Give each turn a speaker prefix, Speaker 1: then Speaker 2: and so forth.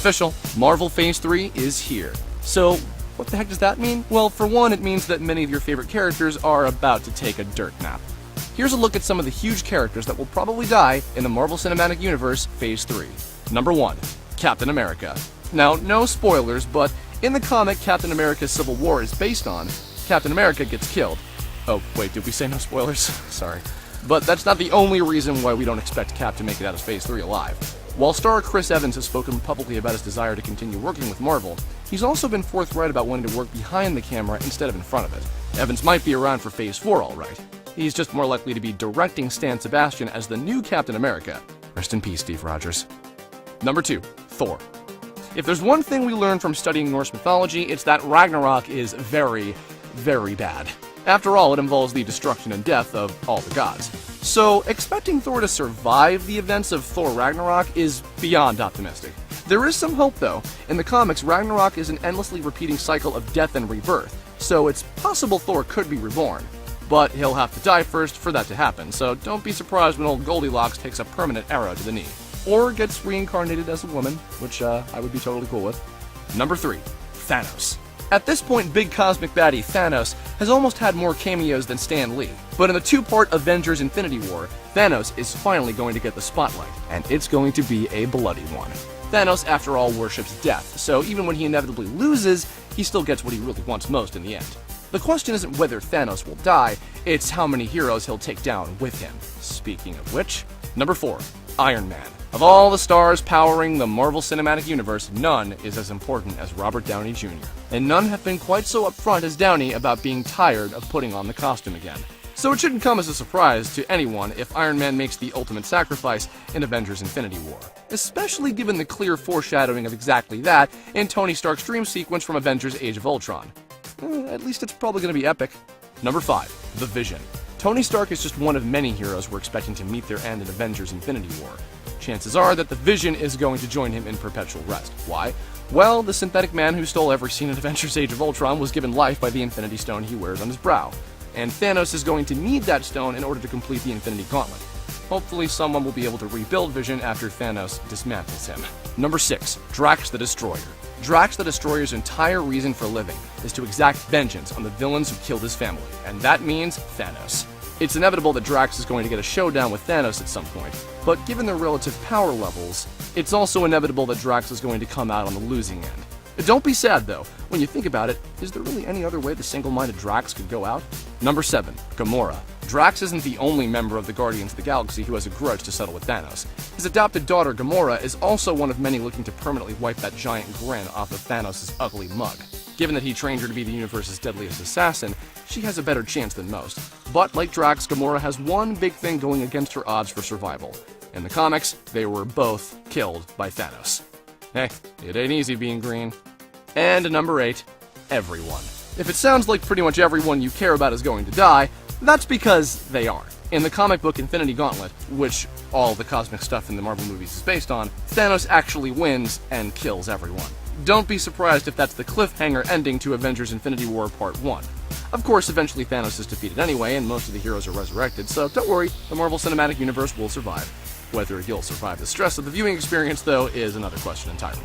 Speaker 1: official. Marvel Phase 3 is here. So, what the heck does that mean? Well, for one, it means that many of your favorite characters are about to take a dirt nap. Here's a look at some of the huge characters that will probably die in the Marvel Cinematic Universe Phase 3. Number 1. Captain America. Now, no spoilers, but in the comic Captain America Civil War is based on, Captain America gets killed. Oh, wait, did we say no spoilers? Sorry. But that's not the only reason why we don't expect Cap to make it out of Phase 3 alive. While star Chris Evans has spoken publicly about his desire to continue working with Marvel, he's also been forthright about wanting to work behind the camera instead of in front of it. Evans might be around for Phase 4 alright. He's just more likely to be directing Stan Sebastian as the new Captain America. Rest in peace, Steve Rogers. Number 2. Thor. If there's one thing we learn from studying Norse mythology, it's that Ragnarok is very, very bad. After all, it involves the destruction and death of all the gods. So, expecting Thor to survive the events of Thor Ragnarok is beyond optimistic. There is some hope, though. In the comics, Ragnarok is an endlessly repeating cycle of death and rebirth, so it's possible Thor could be reborn. But he'll have to die first for that to happen, so don't be surprised when old Goldilocks takes a permanent arrow to the knee. Or gets reincarnated as a woman, which I would be totally cool with. Number 3. Thanos. At this point, big cosmic baddie Thanos has almost had more cameos than Stan Lee. But in the two-part Avengers Infinity War, Thanos is finally going to get the spotlight, and it's going to be a bloody one. Thanos, after all, worships death, so even when he inevitably loses, he still gets what he really wants most in the end. The question isn't whether Thanos will die, it's how many heroes he'll take down with him. Speaking of which, number 4. Iron Man. Of all the stars powering the Marvel Cinematic Universe, none is as important as Robert Downey Jr. And none have been quite so upfront as Downey about being tired of putting on the costume again. So it shouldn't come as a surprise to anyone if Iron Man makes the ultimate sacrifice in Avengers Infinity War. Especially given the clear foreshadowing of exactly that in Tony Stark's dream sequence from Avengers Age of Ultron. At least it's probably going to be epic. Number 5. The Vision. Tony Stark is just one of many heroes we're expecting to meet their end in Avengers Infinity War. Chances are that the Vision is going to join him in perpetual rest. Why? Well, the synthetic man who stole every scene in Avengers Age of Ultron was given life by the Infinity Stone he wears on his brow. And Thanos is going to need that stone in order to complete the Infinity Gauntlet. Hopefully someone will be able to rebuild Vision after Thanos dismantles him. Number 6. Drax the Destroyer. Drax the Destroyer's entire reason for living is to exact vengeance on the villains who killed his family, and that means Thanos. It's inevitable that Drax is going to get a showdown with Thanos at some point, but given their relative power levels, it's also inevitable that Drax is going to come out on the losing end. Don't be sad, though. When you think about it, is there really any other way the single-minded Drax could go out? Number 7. Gamora. Drax isn't the only member of the Guardians of the Galaxy who has a grudge to settle with Thanos. His adopted daughter, Gamora, is also one of many looking to permanently wipe that giant grin off of Thanos' ugly mug. Given that he trained her to be the universe's deadliest assassin, she has a better chance than most. But like Drax, Gamora has one big thing going against her odds for survival. In the comics, they were both killed by Thanos. Hey, it ain't easy being green. And number 8, everyone. If it sounds like pretty much everyone you care about is going to die, that's because they aren't. In the comic book Infinity Gauntlet, which all the cosmic stuff in the Marvel movies is based on, Thanos actually wins and kills everyone. Don't be surprised if that's the cliffhanger ending to Avengers Infinity War Part 1. Of course, eventually Thanos is defeated anyway, and most of the heroes are resurrected, so don't worry, the Marvel Cinematic Universe will survive. Whether you'll survive the stress of the viewing experience, though, is another question entirely.